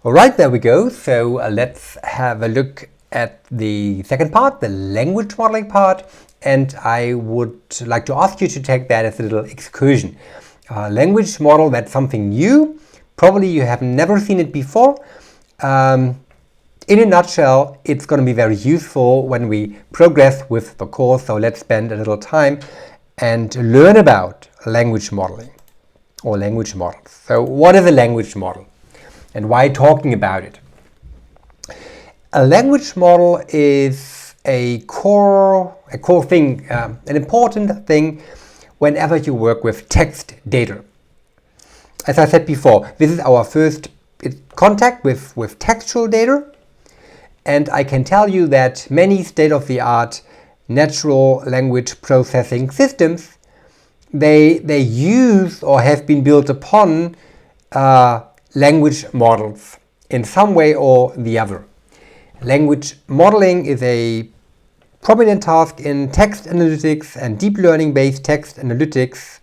All right, there we go. So let's have a look at the second part, the language modeling part. And I would like to ask you to take that as a little excursion. Language model, that's something new. Probably you have never seen it before. In a nutshell, it's going to be very useful when we progress with the course. So let's spend a little time and learn about language modeling or language models. So what is a language model? And why talking about it? A language model is a core thing, an important thing whenever you work with text data. As I said before, this is our first contact with textual data, and I can tell you that many state-of-the-art natural language processing systems, they use or have been built upon language models in some way or the other. Language modeling is a prominent task in text analytics and deep learning based text analytics.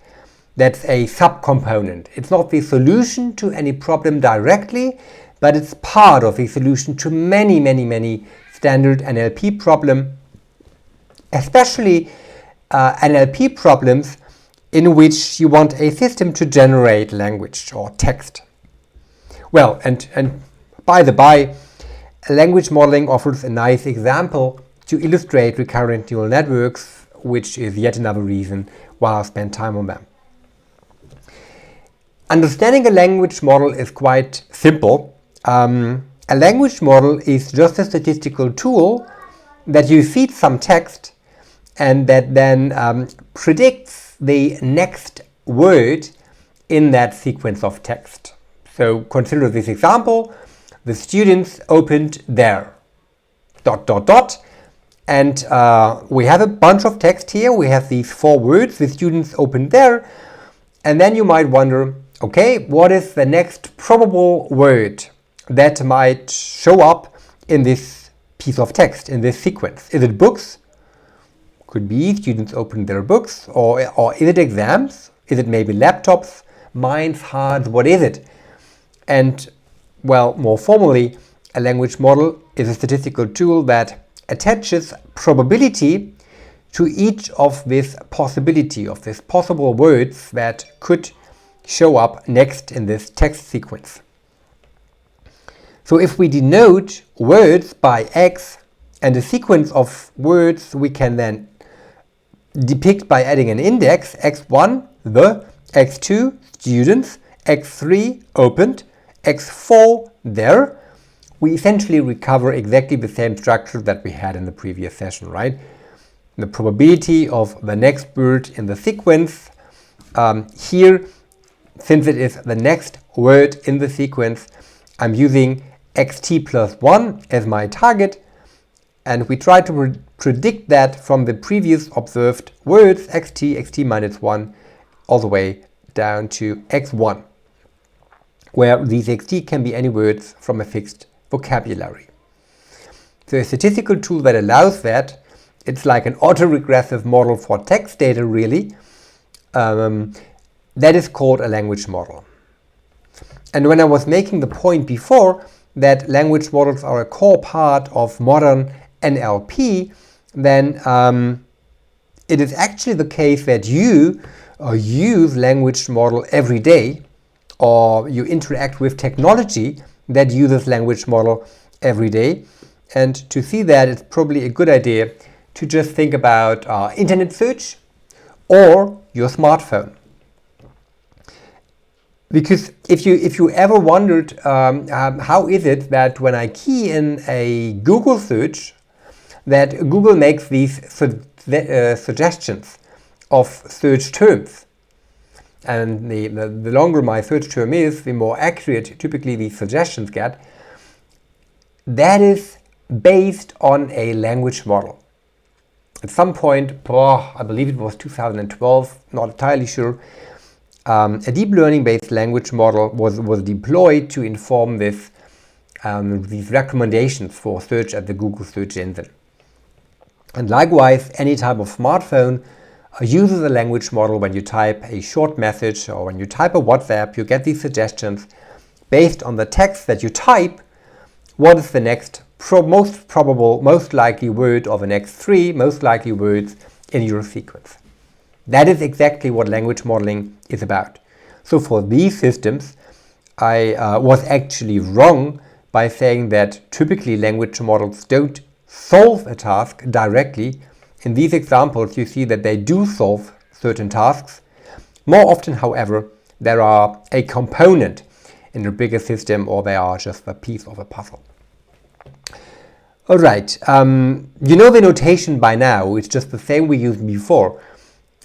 That's a subcomponent. It's not the solution to any problem directly, but it's part of the solution to many standard NLP problems, especially NLP problems in which you want a system to generate language or text. Well, and by the by, language modeling offers a nice example to illustrate recurrent neural networks, which is yet another reason why I'll spend time on them. Understanding a language model is quite simple. A language model is just a statistical tool that you feed some text and that then predicts the next word in that sequence of text. So consider this example. The students opened their ... And we have a bunch of text here. We have these 4 words, the students opened there. And then you might wonder, okay, what is the next probable word that might show up in this piece of text, in this sequence? Is it books? Could be students opened their books. Or is it exams? Is it maybe laptops, minds, hearts? What is it? And, well, more formally, a language model is a statistical tool that attaches probability to each of this possibility, of these possible words that could show up next in this text sequence. So if we denote words by X and a sequence of words we can then depict by adding an index, X1, the, X2, students, X3, opened, X4, there, we essentially recover exactly the same structure that we had in the previous session, right? The probability of the next word in the sequence. Here, since it is the next word in the sequence, I'm using xt plus 1 as my target, and we try to predict that from the previous observed words, xt minus 1, all the way down to x1, where these xt can be any words from a fixed vocabulary. So a statistical tool that allows that, it's like an auto-regressive model for text data, really. That is called a language model. And when I was making the point before that language models are a core part of modern NLP, then it is actually the case that you use language model every day, or you interact with technology that uses language model every day. And to see that, it's probably a good idea to just think about internet search or your smartphone. Because if you ever wondered how is it that when I key in a Google search, that Google makes these suggestions of search terms. And the longer my search term is, the more accurate typically these suggestions get. That is based on a language model. At some point, I believe it was 2012, not entirely sure, a deep learning based language model was deployed to inform these recommendations for search at the Google search engine. And likewise, any type of smartphone uses a language model. When you type a short message or when you type a WhatsApp, you get these suggestions based on the text that you type, what is the next most probable, most likely word, or the next 3 most likely words in your sequence. That is exactly what language modeling is about. So for these systems, I was actually wrong by saying that typically language models don't solve a task directly. In these examples, you see that they do solve certain tasks. More often, however, there are a component in a bigger system, or they are just a piece of a puzzle. All right, you know the notation by now. It's just the same we used before.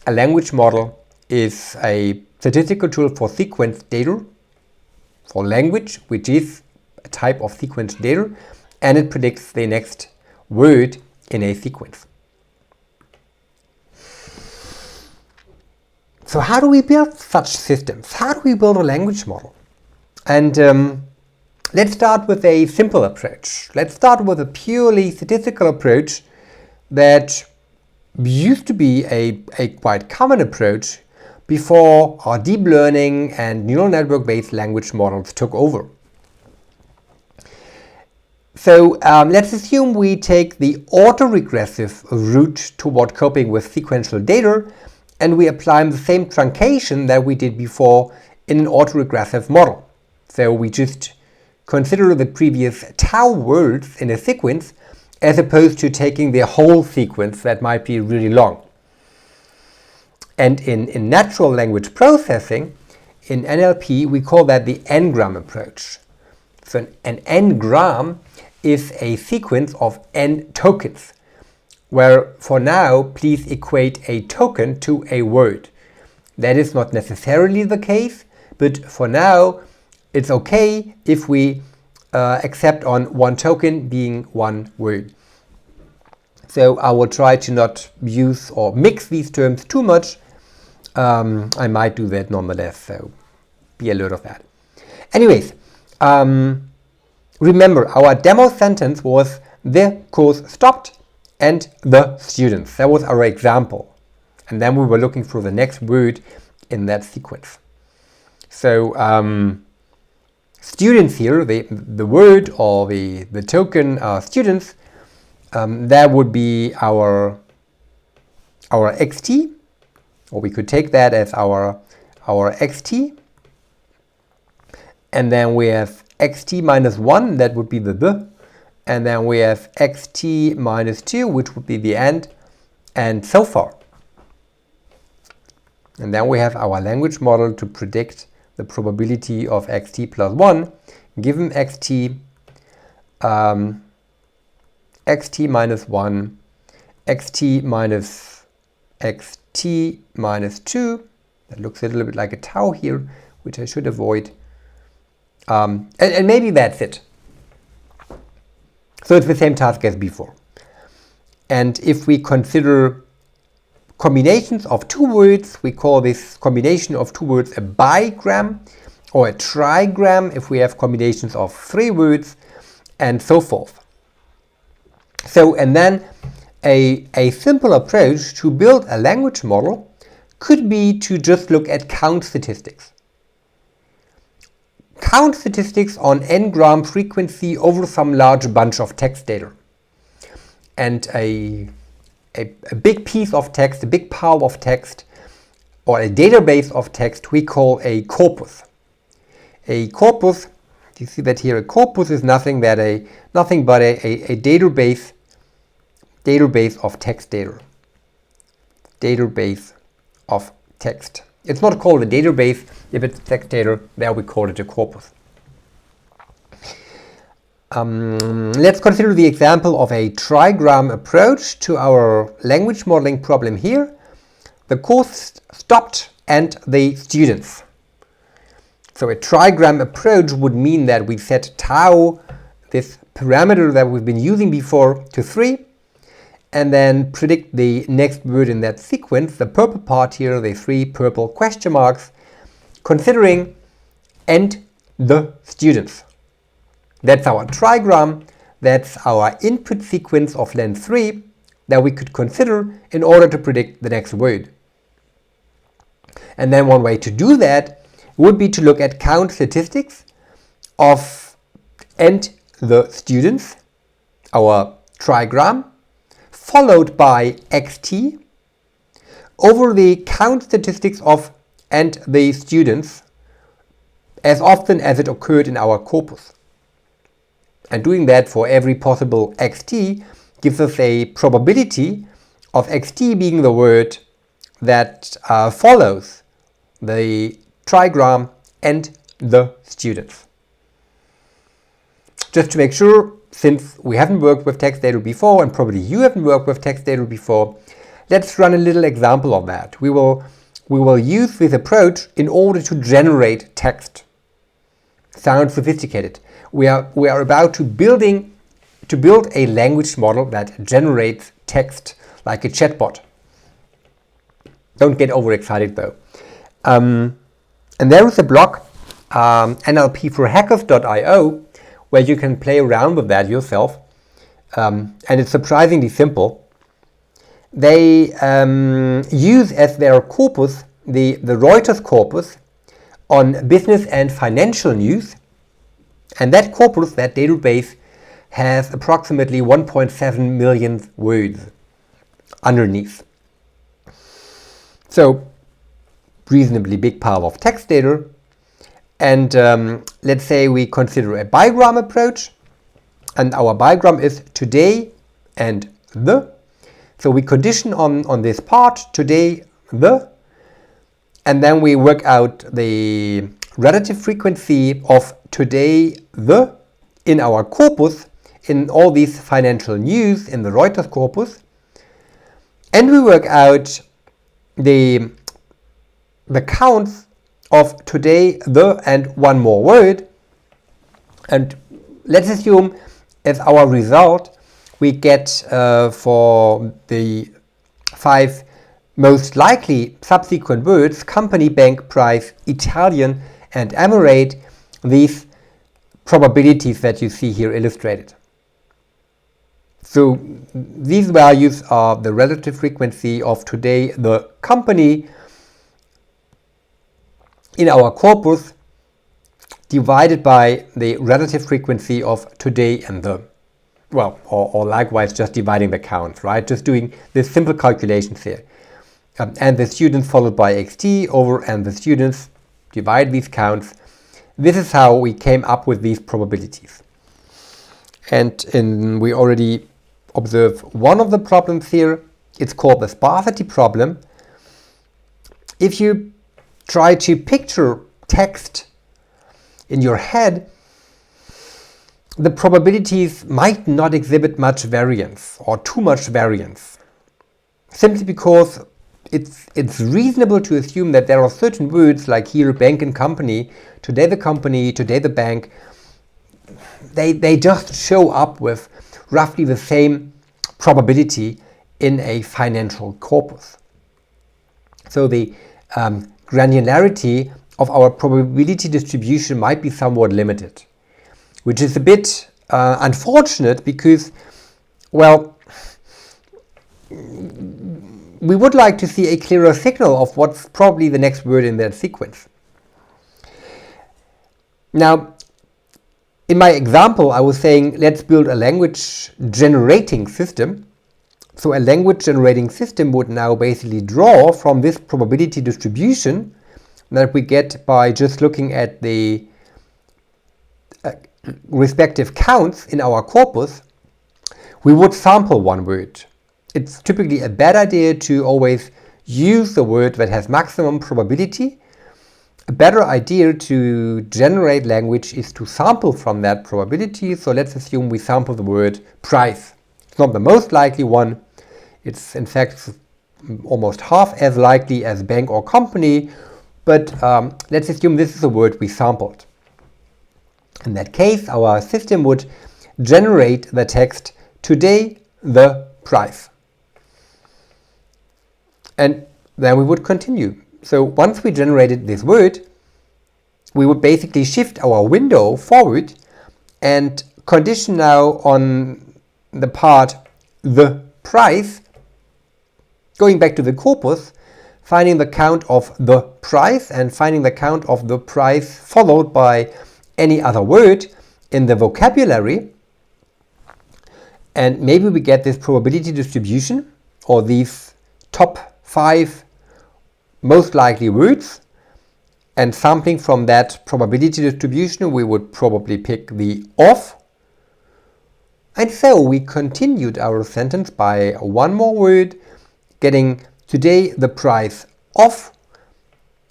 A language model is a statistical tool for sequence data, for language, which is a type of sequence data, and it predicts the next word in a sequence. So how do we build such systems? How do we build a language model? And let's start with a simple approach. Let's start with a purely statistical approach that used to be a quite common approach before our deep learning and neural network-based language models took over. So let's assume we take the auto-regressive route toward coping with sequential data, and we apply the same truncation that we did before in an auto-regressive model. So we just consider the previous tau words in a sequence as opposed to taking the whole sequence that might be really long. And in natural language processing, in NLP, we call that the n-gram approach. So an n-gram is a sequence of n tokens, where for now, please equate a token to a word. That is not necessarily the case, but for now, it's okay if we accept on one token being one word. So I will try to not use or mix these terms too much. I might do that nonetheless, so be alert of that. Anyways, remember our demo sentence was the course stopped and the students. That was our example. And then we were looking for the next word in that sequence. So students here, the word or the token students, that would be our xt, or we could take that as our xt. And then we have xt minus 1, that would be the. And then we have xt minus 2, which would be the and so far. And then we have our language model to predict the probability of xt plus 1 given xt, xt minus 1, xt minus 2. That looks a little bit like a tau here, which I should avoid. And maybe that's it. So it's the same task as before. And if we consider combinations of two words, we call this combination of two words a bigram or a trigram if we have combinations of 3 words, and so forth. So, and then a simple approach to build a language model could be to just look at count statistics. Count statistics on n-gram frequency over some large bunch of text data. And a big piece of text, a big pile of text, or a database of text we call a corpus. A corpus, you see that here, a corpus is nothing but a database of text data. Database of text. It's not called a database if it's text data, there we call it a corpus. Let's consider the example of a trigram approach to our language modeling problem here. The course stopped and the students. So a trigram approach would mean that we set tau, this parameter that we've been using before, to 3, and then predict the next word in that sequence, the purple part here, the 3 purple question marks, considering and the students. That's our trigram, that's our input sequence of length 3 that we could consider in order to predict the next word. And then one way to do that would be to look at count statistics of and the students, our trigram, followed by xt over the count statistics of and the students as often as it occurred in our corpus. And doing that for every possible xt gives us a probability of xt being the word that follows the trigram and the students. Just to make sure, since we haven't worked with text data before, and probably you haven't worked with text data before, let's run a little example of that. We will use this approach in order to generate text. Sounds sophisticated. We are about to build a language model that generates text like a chatbot. Don't get overexcited though. And there is a blog, nlpforhackers.io, where you can play around with that yourself. And it's surprisingly simple. They use as their corpus the Reuters corpus on business and financial news. And that corpus, that database, has approximately 1.7 million words underneath. So, reasonably big pile of text data. And let's say we consider a bigram approach. And our bigram is today and the. So we condition on this part, today, the. And then we work out the relative frequency of today, the, in our corpus, in all these financial news in the Reuters corpus. And we work out the counts of today, the, and one more word. And let's assume as our result we get for the 5 most likely subsequent words, company, bank, price, Italian, and emirate, these probabilities that you see here illustrated. So these values are the relative frequency of today, the company, in our corpus, divided by the relative frequency of today and the. Well, or likewise just dividing the counts, right? Just doing this simple calculations here. And the students followed by xt over and the students, divide these counts. This is how we came up with these probabilities. And we already observe one of the problems here. It's called the sparsity problem. If you try to picture text in your head, the probabilities might not exhibit much variance or too much variance, simply because it's reasonable to assume that there are certain words like here bank and company, today the bank, they just show up with roughly the same probability in a financial corpus. So the granularity of our probability distribution might be somewhat limited, which is a bit unfortunate because, well, we would like to see a clearer signal of what's probably the next word in that sequence. Now, in my example, I was saying let's build a language generating system. So a language generating system would now basically draw from this probability distribution that we get by just looking at the respective counts in our corpus. We would sample one word. It's typically a bad idea to always use the word that has maximum probability. A better idea to generate language is to sample from that probability. So let's assume we sample the word price. It's not the most likely one. It's in fact almost half as likely as bank or company, but let's assume this is the word we sampled. In that case, our system would generate the text today, the price. And then we would continue. So once we generated this word, we would basically shift our window forward and condition now on the part the price, going back to the corpus, finding the count of the price and finding the count of the price followed by any other word in the vocabulary, and maybe we get this probability distribution, or these top 5 most likely words, and sampling from that probability distribution we would probably pick the of. And so we continued our sentence by one more word, getting today the price of,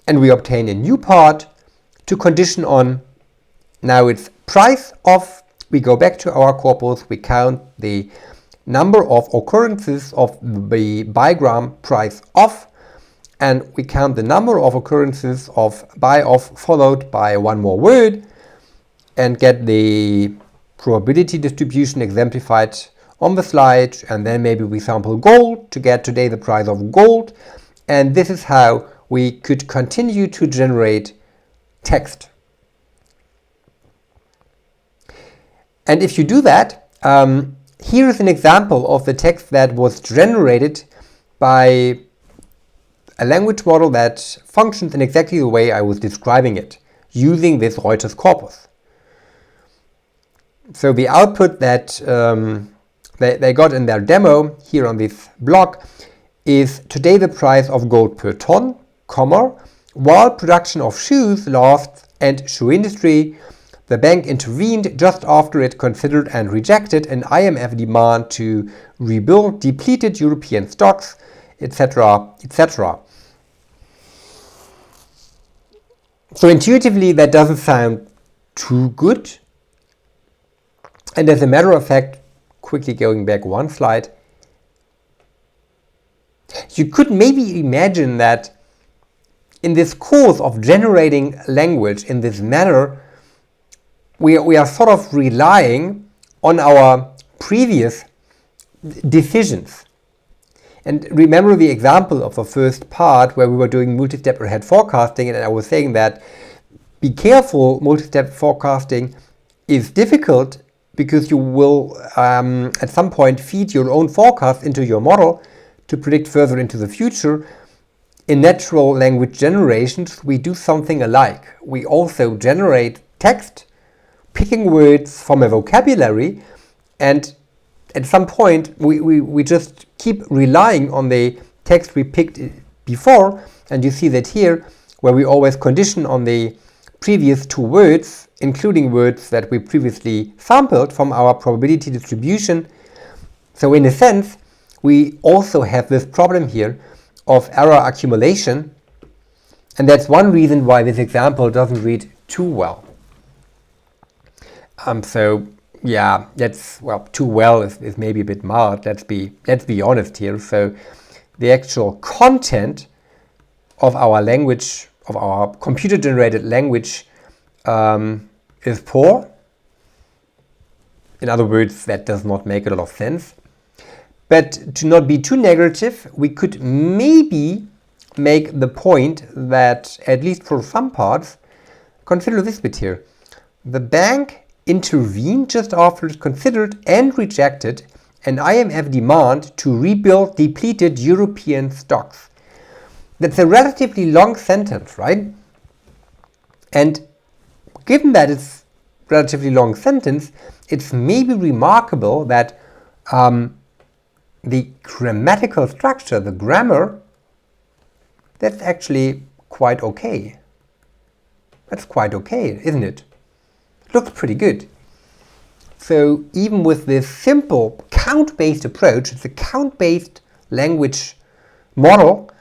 and we obtain a new part to condition on. Now it's price of, we go back to our corpus, we count the number of occurrences of the bigram price of, and we count the number of occurrences of by of followed by one more word, and get the probability distribution exemplified on the slide. And then maybe we sample gold to get today the price of gold, and this is how we could continue to generate text. And if you do that, here is an example of the text that was generated by a language model that functions in exactly the way I was describing it, using this Reuters corpus. So the output that they got in their demo here on this blog is today the price of gold per ton, while production of shoes lasts and shoe industry. The bank intervened just after it considered and rejected an IMF demand to rebuild depleted European stocks, etc., etc. So intuitively that doesn't sound too good. And as a matter of fact, quickly going back one slide, you could maybe imagine that in this course of generating language in this manner, we are sort of relying on our previous decisions. And remember the example of the first part where we were doing multi-step ahead forecasting, and I was saying that be careful, multi-step forecasting is difficult because you will at some point feed your own forecast into your model to predict further into the future. In natural language generations, we do something alike. We also generate text, picking words from a vocabulary, and at some point we just keep relying on the text we picked before. And you see that here, where we always condition on the previous 2 words, including words that we previously sampled from our probability distribution. So in a sense, we also have this problem here of error accumulation, and that's one reason why this example doesn't read too well. So yeah, that's, well, too well is maybe a bit mild. Let's be honest here. So the actual content of our language, of our computer-generated language, is poor. In other words, that does not make a lot of sense. But to not be too negative, we could maybe make the point that, at least for some parts, consider this bit here. The bank intervened just after it considered and rejected an IMF demand to rebuild depleted European stocks. That's a relatively long sentence, right? And given that it's a relatively long sentence, it's maybe remarkable that the grammatical structure, the grammar, that's actually quite okay. That's quite okay, isn't it? Looks pretty good. So even with this simple count-based approach, it's a count-based language model,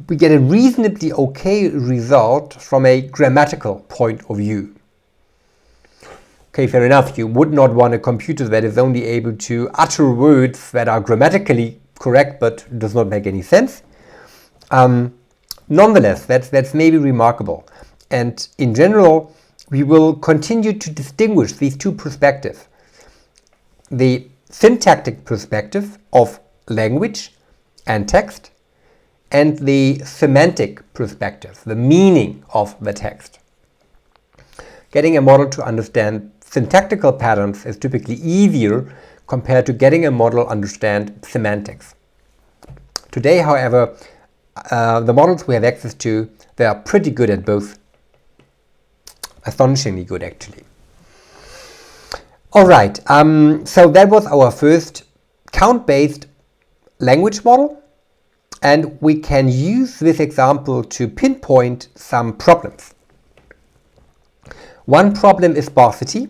we get a reasonably okay result from a grammatical point of view. Okay, fair enough, you would not want a computer that is only able to utter words that are grammatically correct but does not make any sense. Nonetheless, that's maybe remarkable. And in general, we will continue to distinguish these 2 perspectives. The syntactic perspective of language and text, and the semantic perspective, the meaning of the text. Getting a model to understand syntactical patterns is typically easier compared to getting a model to understand semantics. Today, however, the models we have access to, they are pretty good at both. astonishingly good actually. All right, so that was our first count-based language model, and we can use this example to pinpoint some problems. One problem is sparsity.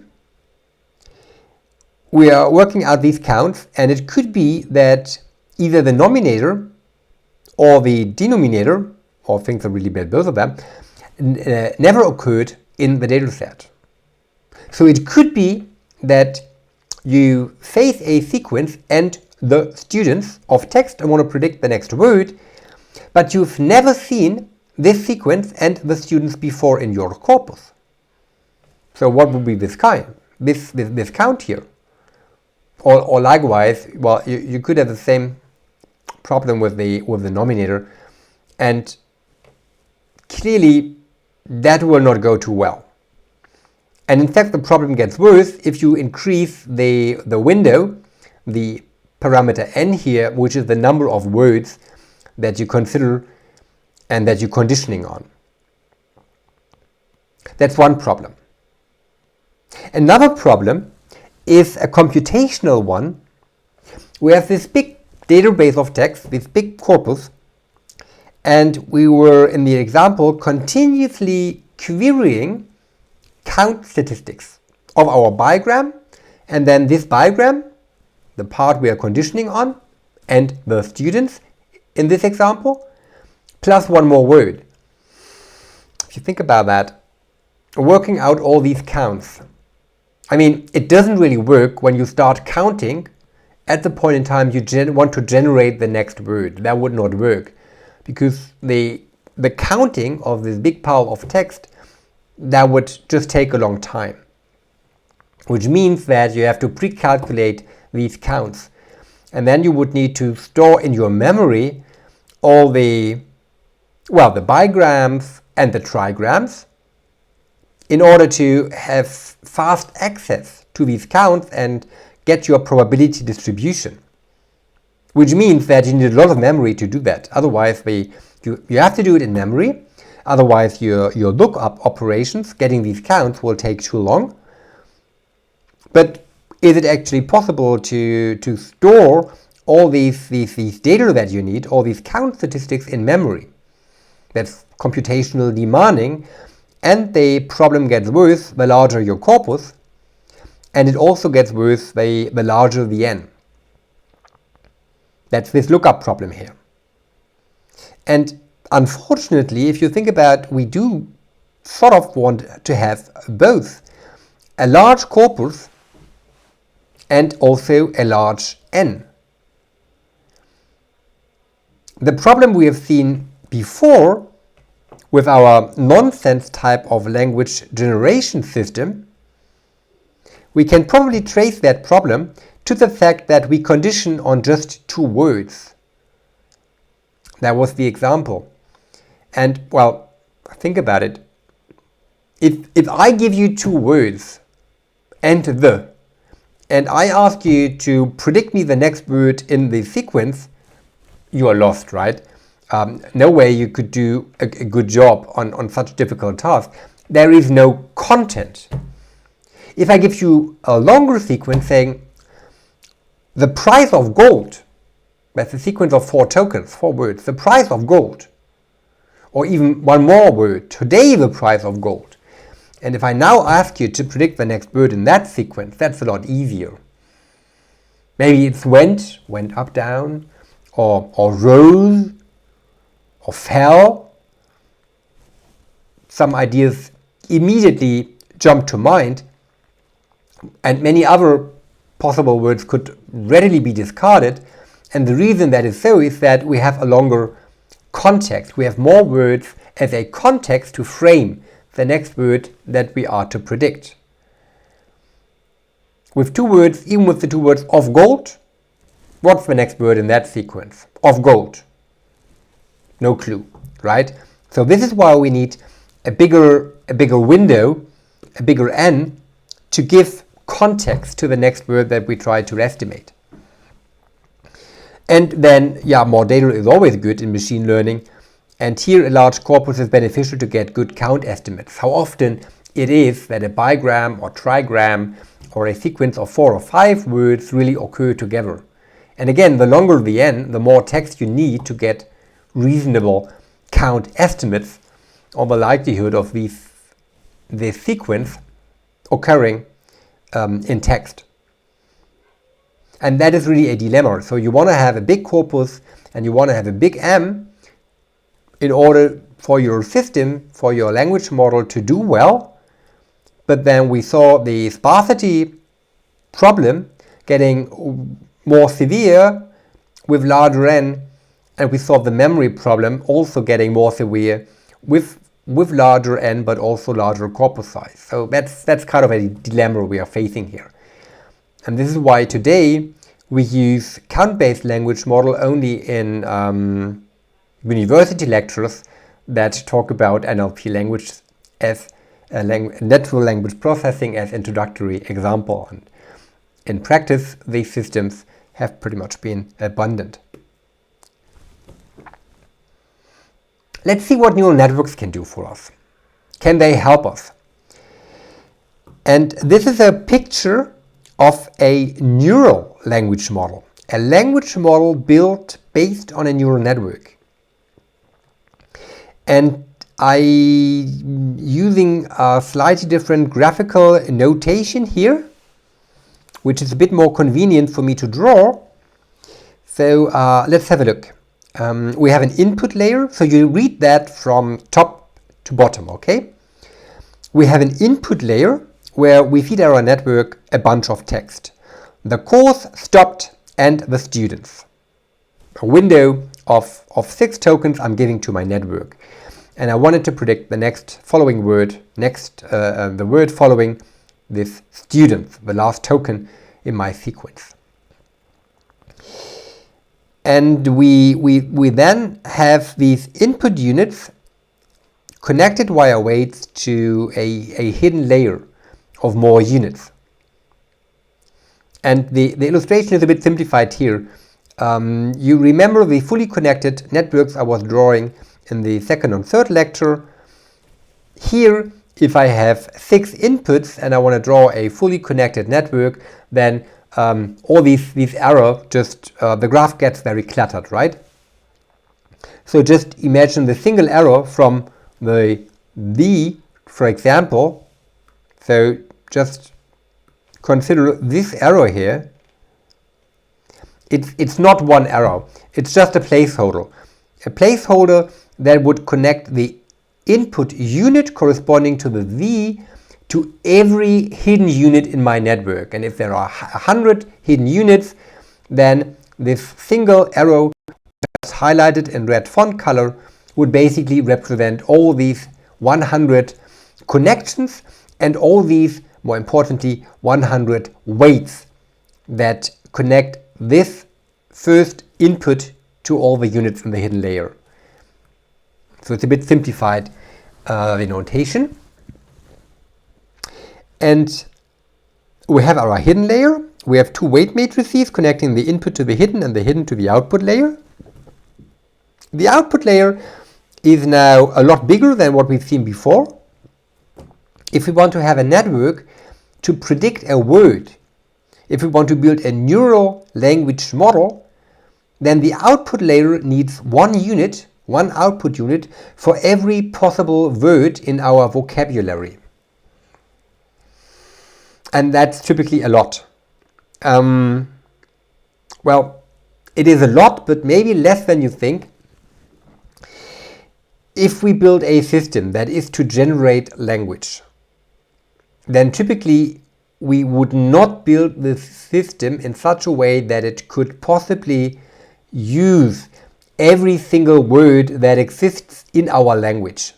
We are working out these counts, and it could be that either the nominator or the denominator, or things are really bad, both of them, never occurred in the data set. So it could be that you face a sequence and the students of text and want to predict the next word, but you've never seen this sequence and the students before in your corpus. So what would be this count here? Or likewise, well, you could have the same problem with the nominator, and clearly that will not go too well. And in fact, the problem gets worse if you increase the window, the parameter n here, which is the number of words that you consider and that you're conditioning on. That's one problem. Another problem is a computational one. We have this big database of text, this big corpus, and we were, in the example, continuously querying count statistics of our bigram, and then this bigram, the part we are conditioning on, and the students in this example, plus one more word. If you think about that, working out all these counts, I mean, it doesn't really work when you start counting at the point in time you want to generate the next word. That would not work, because the counting of this big pile of text, that would just take a long time, which means that you have to pre-calculate these counts, and then you would need to store in your memory all the bigrams and the trigrams in order to have fast access to these counts and get your probability distribution, which means that you need a lot of memory to do that. Otherwise, you have to do it in memory. Otherwise, your lookup operations, getting these counts, will take too long. But is it actually possible to store all these data that you need, all these count statistics in memory? That's computationally demanding, and the problem gets worse the larger your corpus, and it also gets worse the larger the n. That's this lookup problem here. And unfortunately, if you think about, we do sort of want to have both a large corpus and also a large n. The problem we have seen before with our nonsense type of language generation system, we can probably trace that problem to the fact that we condition on just two words. That was the example. And, well, think about it. If I give you two words, and I ask you to predict me the next word in the sequence, you are lost, right? No way you could do a good job on such a difficult task. There is no content. If I give you a longer sequence saying the price of gold, that's a sequence of 4 tokens, 4 words, the price of gold, or even one more word, today the price of gold. And if I now ask you to predict the next word in that sequence, that's a lot easier. Maybe it's went up, down, or rose, or fell. Some ideas immediately jump to mind, and many other possible words could readily be discarded. And the reason that is so is that we have a longer context. We have more words as a context to frame the next word that we are to predict. With 2 words, even with the 2 words of gold, what's the next word in that sequence? Of gold. No clue, right? So this is why we need a bigger window, a bigger n, to give context to the next word that we try to estimate. And then, more data is always good in machine learning. And here a large corpus is beneficial to get good count estimates. How often it is that a bigram or trigram or a sequence of 4 or 5 words really occur together. And again, the longer the n, the more text you need to get reasonable count estimates on the likelihood of this sequence occurring in text. And that is really a dilemma. So you want to have a big corpus and you want to have a big M in order for your system, for your language model to do well. But then we saw the sparsity problem getting more severe with larger n, and we saw the memory problem also getting more severe with larger n but also larger corpus size. So that's kind of a dilemma we are facing here. And this is why today we use count-based language model only in university lectures that talk about NLP language as natural language processing as introductory example. And in practice, these systems have pretty much been abundant. Let's see what neural networks can do for us. Can they help us? And this is a picture of a neural language model. A language model built based on a neural network. And using a slightly different graphical notation here, which is a bit more convenient for me to draw. So let's have a look. We have an input layer, so you read that from top to bottom, okay? We have an input layer where we feed our network a bunch of text. The course stopped and the students. A window of 6 tokens I'm giving to my network. And I wanted to predict the next following word, the word following this student, the last token in my sequence. And we then have these input units connected via weights to a hidden layer of more units. And the illustration is a bit simplified here. You remember the fully connected networks I was drawing in the second and third lecture. Here, if I have 6 inputs and I want to draw a fully connected network, then all these errors, the graph gets very cluttered, right? So just imagine the single error from the V, for example. So just consider this error here. It's not one error, it's just a placeholder. A placeholder that would connect the input unit corresponding to the V to every hidden unit in my network. And if there are 100 hidden units, then this single arrow just highlighted in red font color would basically represent all these 100 connections and all these, more importantly, 100 weights that connect this first input to all the units in the hidden layer. So it's a bit simplified, the notation. And we have our hidden layer. We have 2 weight matrices connecting the input to the hidden and the hidden to the output layer. The output layer is now a lot bigger than what we've seen before. If we want to have a network to predict a word, if we want to build a neural language model, then the output layer needs 1 unit, 1 output unit for every possible word in our vocabulary. And that's typically a lot. Well, it is a lot, but maybe less than you think. If we build a system that is to generate language, then typically we would not build the system in such a way that it could possibly use every single word that exists in our language.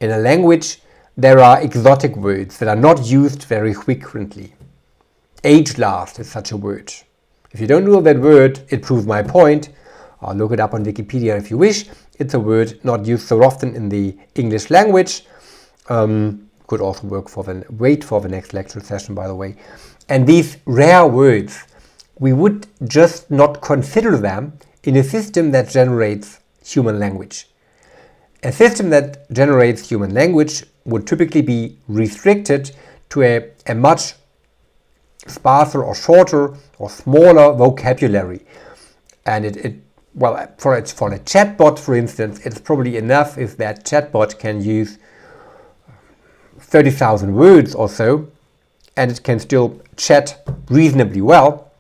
In a language, there are exotic words that are not used very frequently. Age-last is such a word. If you don't know that word, it proves my point. I'll look it up on Wikipedia if you wish. It's a word not used so often in the English language. Could also wait for the next lecture session, by the way. And these rare words, we would just not consider them in a system that generates human language. A system that generates human language would typically be restricted to a much sparser or shorter or smaller vocabulary. And well, for a chatbot, for instance, it's probably enough if that chatbot can use 30,000 words or so, and it can still chat reasonably well.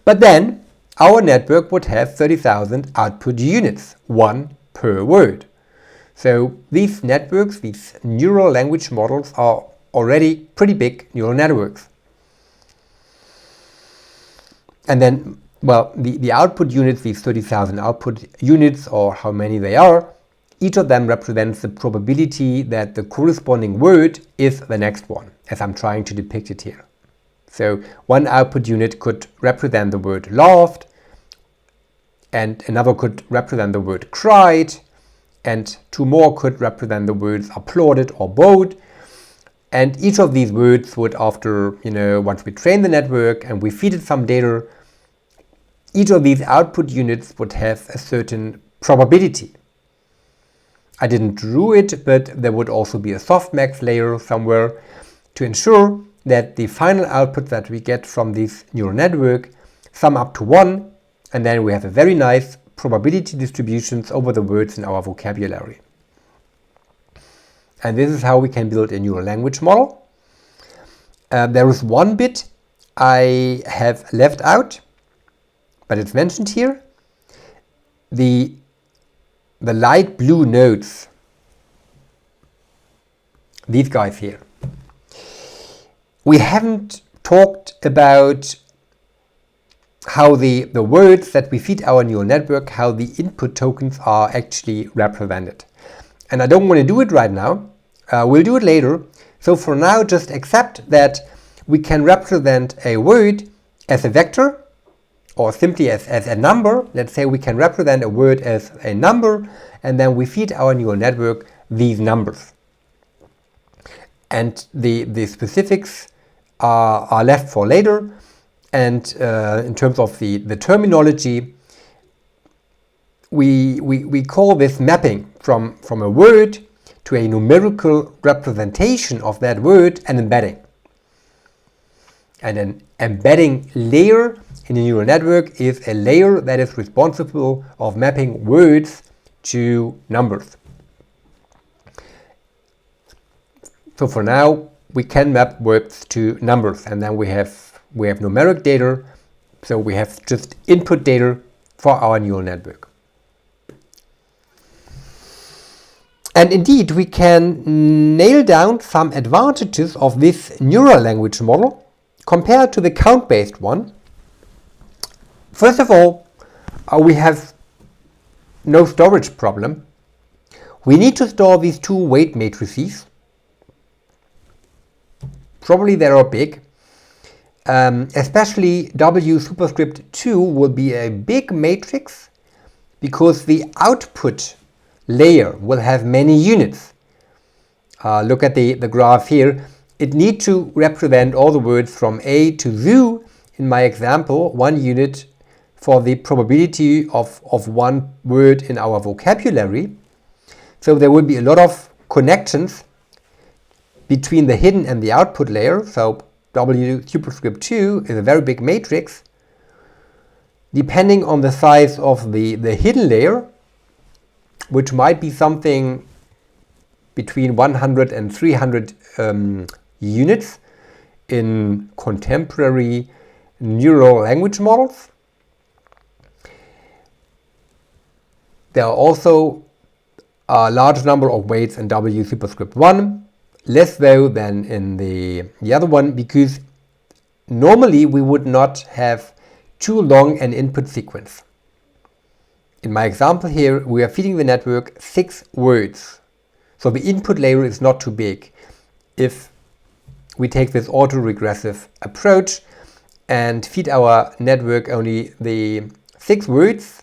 But then our network would have 30,000 output units, one per word. So these networks, these neural language models, are already pretty big neural networks. And then, well, the output units, these 30,000 output units, or how many they are, each of them represents the probability that the corresponding word is the next one, as I'm trying to depict it here. So one output unit could represent the word laughed, and another could represent the word cried, and two more could represent the words applauded or bowed. And each of these words would, after, once we train the network and we feed it some data, each of these output units would have a certain probability. I didn't draw it, but there would also be a softmax layer somewhere to ensure that the final output that we get from this neural network sum up to 1, and then we have a very nice probability distributions over the words in our vocabulary. And this is how we can build a neural language model. There is one bit I have left out, but it's mentioned here. The light blue nodes, these guys here. We haven't talked about how the words that we feed our neural network, how the input tokens are actually represented. And I don't want to do it right now. We'll do it later. So for now, just accept that we can represent a word as a vector, or simply as a number. Let's say we can represent a word as a number, and then we feed our neural network these numbers. And the specifics are left for later. And in terms of the terminology, we call this mapping from a word to a numerical representation of that word an embedding. And an embedding layer in a neural network is a layer that is responsible of mapping words to numbers. So for now, we can map words to numbers, and then we have numeric data, so we have just input data for our neural network. And indeed, we can nail down some advantages of this neural language model compared to the count-based one. First of all, we have no storage problem. We need to store these two weight matrices. Probably they are big. Especially W superscript 2 will be a big matrix because the output layer will have many units. Look at the graph here. It needs to represent all the words from A to Z. In my example, 1 unit for the probability of one word in our vocabulary. So there will be a lot of connections between the hidden and the output layer. So W superscript 2 is a very big matrix. Depending on the size of the hidden layer, which might be something between 100 and 300 units in contemporary neural language models. There are also a large number of weights in W superscript 1, less though than in the other one, because normally we would not have too long an input sequence. In my example here, we are feeding the network 6 words. So the input layer is not too big. If we take this auto-regressive approach and feed our network only the 6 words,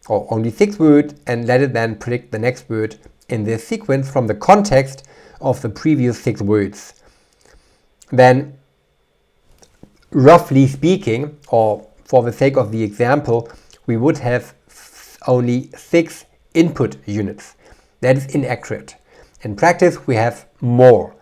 or only 6 words, and let it then predict the next word in this sequence from the context of the previous 6 words, then roughly speaking, or for the sake of the example, we would have only 6 input units. That is inaccurate. In practice, we have more.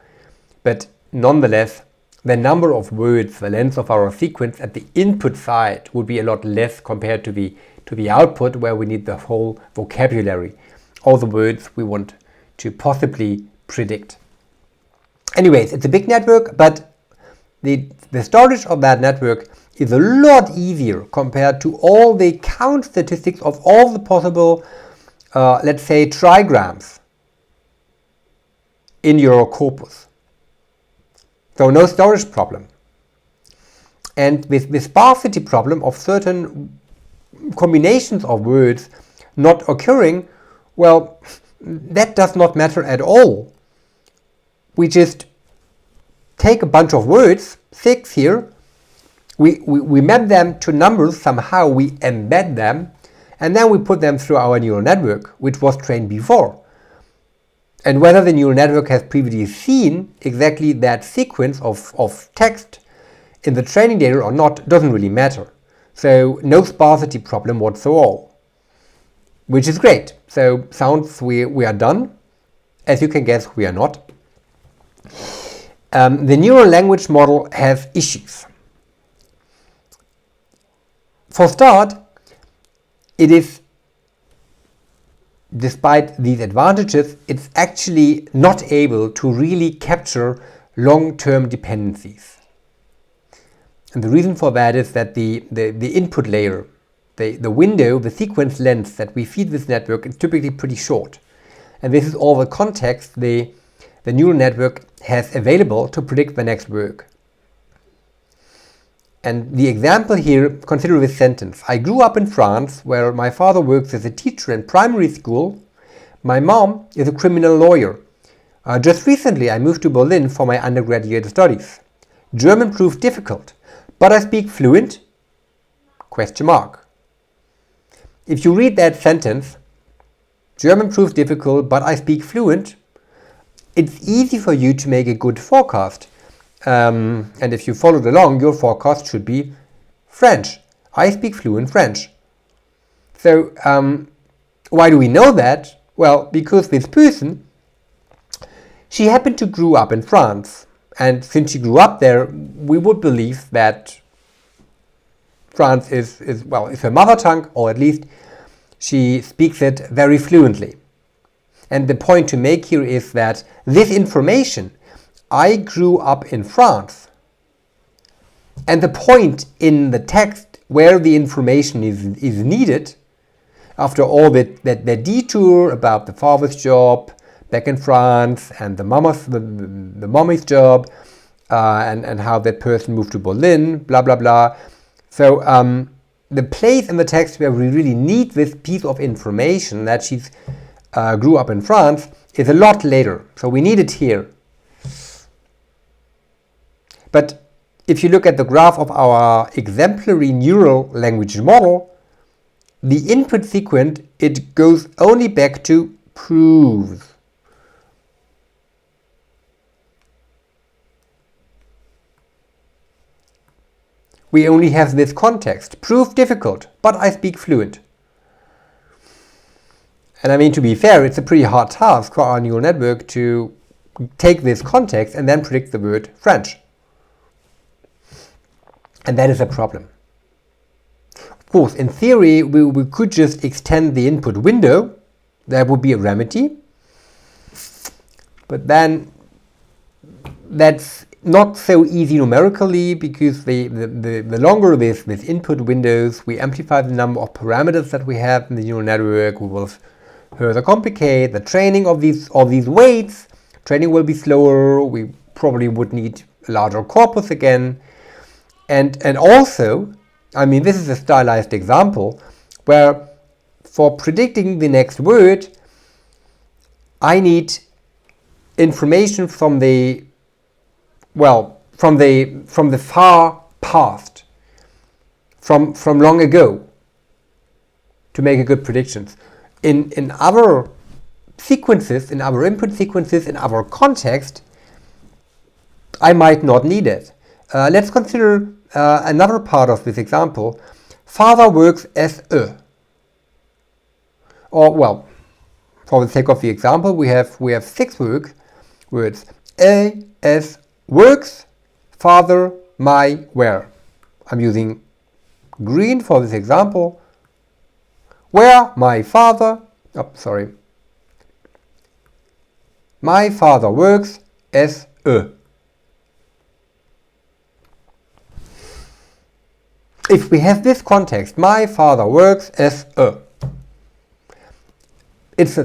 But nonetheless, the number of words, the length of our sequence at the input side would be a lot less compared to the output, where we need the whole vocabulary, all the words we want to possibly predict. Anyways, it's a big network, but the storage of that network is a lot easier compared to all the count statistics of all the possible, let's say, trigrams in your corpus. So no storage problem. And with the sparsity problem of certain combinations of words not occurring, well, that does not matter at all. We just take a bunch of words, 6 here, we map them to numbers somehow, we embed them, and then we put them through our neural network, which was trained before. And whether the neural network has previously seen exactly that sequence of text in the training data or not doesn't really matter. So no sparsity problem whatsoever, which is great. So sounds we are done. As you can guess, we are not. The neural language model has issues. For start, it is, despite these advantages, it's actually not able to really capture long-term dependencies. And the reason for that is that the input layer, the window, the sequence length that we feed this network is typically pretty short. And this is all the context the neural network has available to predict the next word. And the example here, consider this sentence. I grew up in France, where my father works as a teacher in primary school. My mom is a criminal lawyer. Just recently I moved to Berlin for my undergraduate studies. German proved difficult, but I speak fluent? ? If you read that sentence, German proves difficult, but I speak fluent, it's easy for you to make a good forecast. And if you followed along, your forecast should be French. I speak fluent French. So why do we know that? Well, because this person, she happened to grow up in France. And since she grew up there, we would believe that France is her mother tongue, or at least she speaks it very fluently. And the point to make here is that this information, I grew up in France, and the point in the text where the information is needed, after all that detour about the father's job back in France and the mommy's job, and how that person moved to Berlin, blah blah blah. So the place in the text where we really need this piece of information that she grew up in France is a lot later. So we need it here. But if you look at the graph of our exemplary neural language model, the input sequence, it goes only back to proves. We only have this context, prove difficult, but I speak fluent. And I mean, to be fair, it's a pretty hard task for our neural network to take this context and then predict the word French. And that is a problem. Of course, in theory, we could just extend the input window. That would be a remedy. But then that's not so easy numerically, because the longer this input windows, we amplify the number of parameters that we have in the neural network. We will further complicate the training of these weights. Training will be slower. We probably would need a larger corpus again. And also, I mean, this is a stylized example where for predicting the next word, I need information from the far past, from long ago, to make a good predictions. In other sequences, in our input sequences, in our context, I might not need it. Let's consider another part of this example. Father works as a. Or, well, for the sake of the example, we have 6 words. A, as, works, father, my, where. I'm using green for this example. Where, my father, my father works as a. If we have this context, my father works as a, it's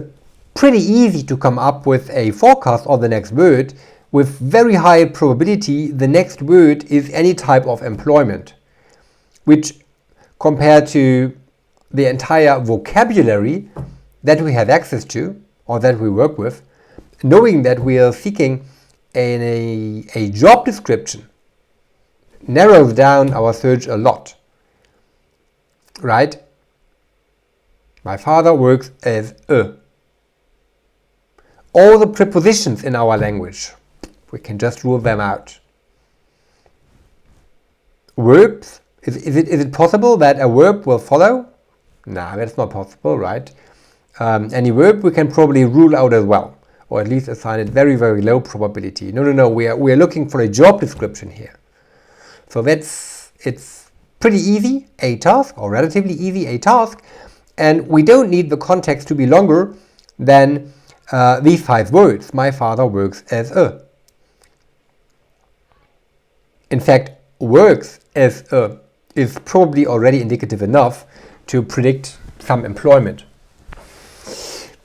pretty easy to come up with a forecast of the next word with very high probability the next word is any type of employment, which compared to the entire vocabulary that we have access to or that we work with, knowing that we are seeking a job description narrows down our search a lot, right? My father works as a. All the prepositions in our language, we can just rule them out. Verbs, is it possible that a verb will follow? No, that's not possible, right? Any verb we can probably rule out as well, or at least assign it very, very low probability. No, we are looking for a job description here. So it's pretty easy, a task, or relatively easy, a task, and we don't need the context to be longer than these 5 words. My father works as a. In fact, works as a is probably already indicative enough to predict some employment.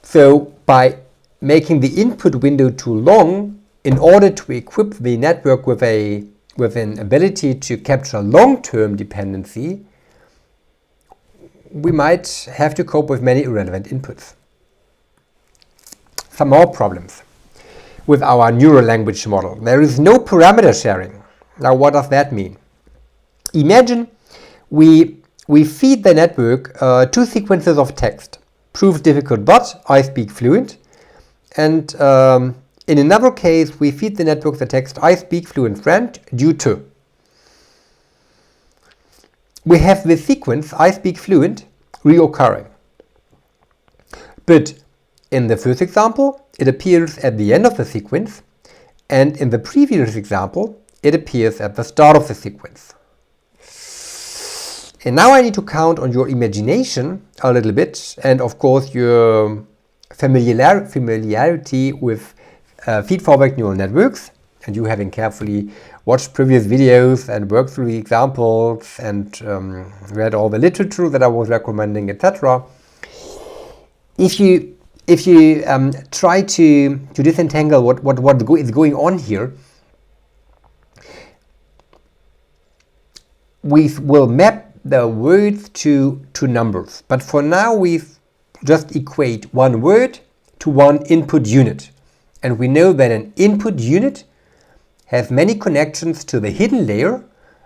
So by making the input window too long, in order to equip the network with an ability to capture long-term dependency, we might have to cope with many irrelevant inputs. Some more problems with our neural language model. There is no parameter sharing. Now, what does that mean? Imagine we feed the network 2 sequences of text. Proves difficult, but I speak fluent. And in another case, we feed the network the text, I speak fluent French due to. We have this sequence, I speak fluent, reoccurring. But in the first example, it appears at the end of the sequence, and in the previous example, it appears at the start of the sequence. And now I need to count on your imagination a little bit, and of course your familiarity with feed-forward neural networks, and you having carefully watched previous videos and worked through the examples and read all the literature that I was recommending, etc. If you try to disentangle what is going on here, we will map the words to numbers. But for now, we just equate one word to one input unit. And we know that an input unit has many connections to the hidden layer,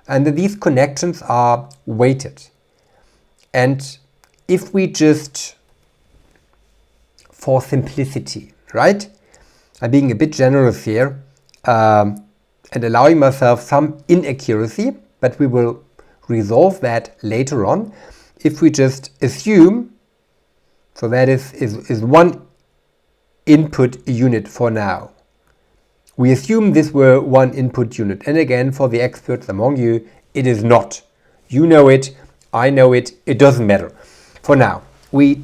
and that these connections are weighted. And if we just, for simplicity, right? I'm being a bit generous here and allowing myself some inaccuracy, but we will resolve that later on. If we just assume, so that is one input unit for now. We assume this were one input unit. And again, for the experts among you, it is not. You know it, I know it, it doesn't matter. For now, we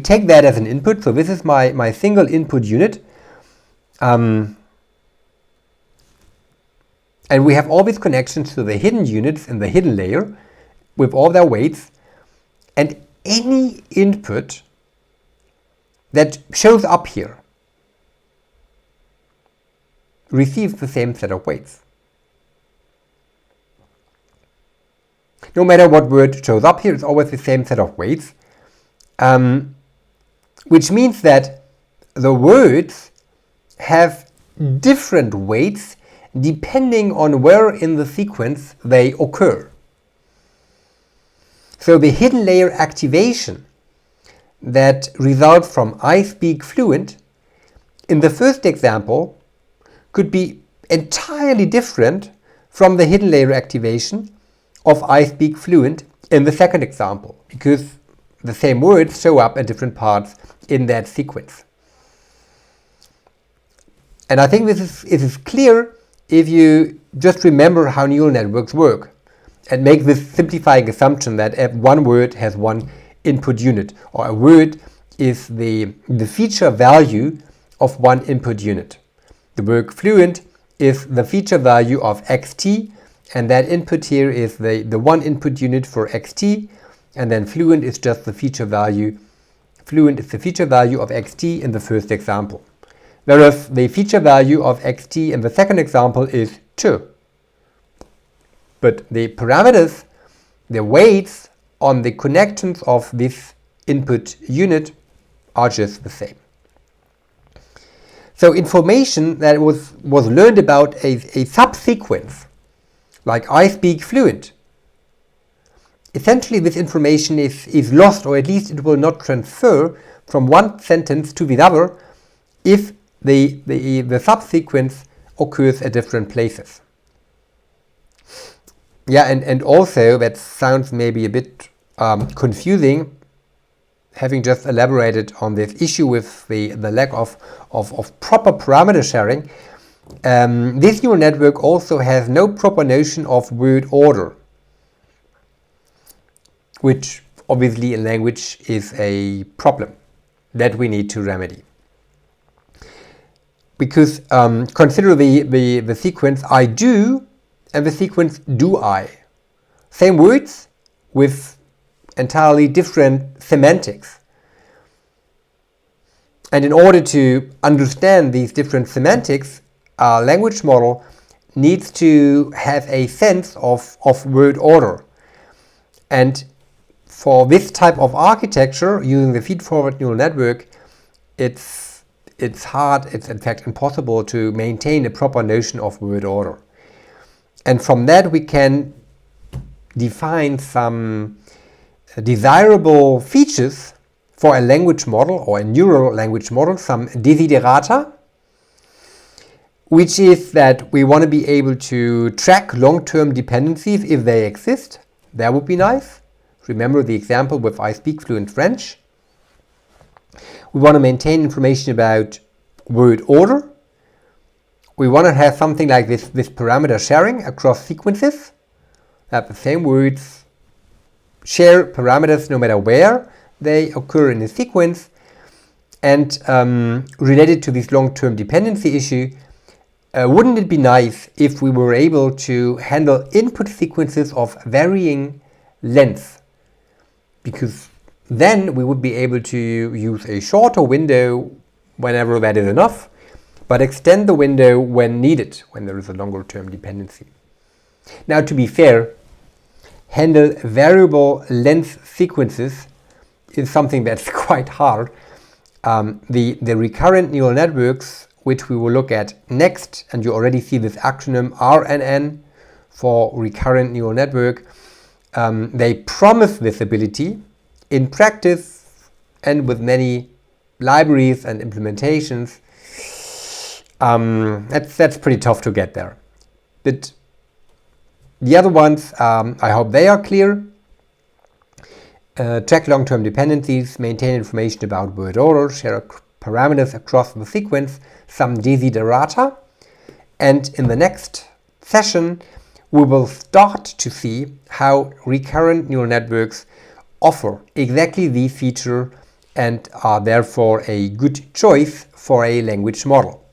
take that as an input. So this is my single input unit. And we have all these connections to the hidden units in the hidden layer with all their weights. And any input that shows up here receives the same set of weights. No matter what word shows up here, it's always the same set of weights. Which means that the words have different weights depending on where in the sequence they occur. So the hidden layer activation that results from I speak fluent in the first example could be entirely different from the hidden layer activation of I speak fluent in the second example, because the same words show up at different parts in that sequence. And I think this is clear if you just remember how neural networks work and make this simplifying assumption that one word has one input unit, or a word is the feature value of one input unit. The word fluent is the feature value of xt, and that input here is the one input unit for xt, and then fluent is just the feature value. Fluent is the feature value of xt in the first example, whereas the feature value of xt in the second example is 2. But the parameters, the weights on the connections of this input unit are just the same. So information that was learned about a subsequence, like I speak fluent, essentially this information is lost, or at least it will not transfer from one sentence to the other if the subsequence occurs at different places. Yeah, and also that sounds maybe a bit confusing, having just elaborated on this issue with the lack of proper parameter sharing. This neural network also has no proper notion of word order, which obviously in language is a problem that we need to remedy. Because consider the sequence I do and the sequence do I. Same words with entirely different semantics. And in order to understand these different semantics, a language model needs to have a sense of word order. And for this type of architecture, using the feed-forward neural network, it's hard, it's in fact impossible to maintain a proper notion of word order. And from that we can define some desirable features for a language model or a neural language model, some desiderata, which is that we want to be able to track long-term dependencies if they exist. That would be nice. Remember the example with I speak fluent French. We want to maintain information about word order. We want to have something like this parameter sharing across sequences, that the same words share parameters no matter where they occur in a sequence. And related to this long-term dependency issue, wouldn't it be nice if we were able to handle input sequences of varying length? Because then we would be able to use a shorter window whenever that is enough, but extend the window when needed, when there is a longer term dependency. Now, to be fair, handle variable length sequences is something that's quite hard. The recurrent neural networks, which we will look at next, and you already see this acronym RNN for recurrent neural network, they promise this ability in practice and with many libraries and implementations. That's pretty tough to get there. But the other ones, I hope they are clear. Track long-term dependencies, maintain information about word order, share parameters across the sequence, some desiderata. And in the next session, we will start to see how recurrent neural networks offer exactly this feature and are therefore a good choice for a language model.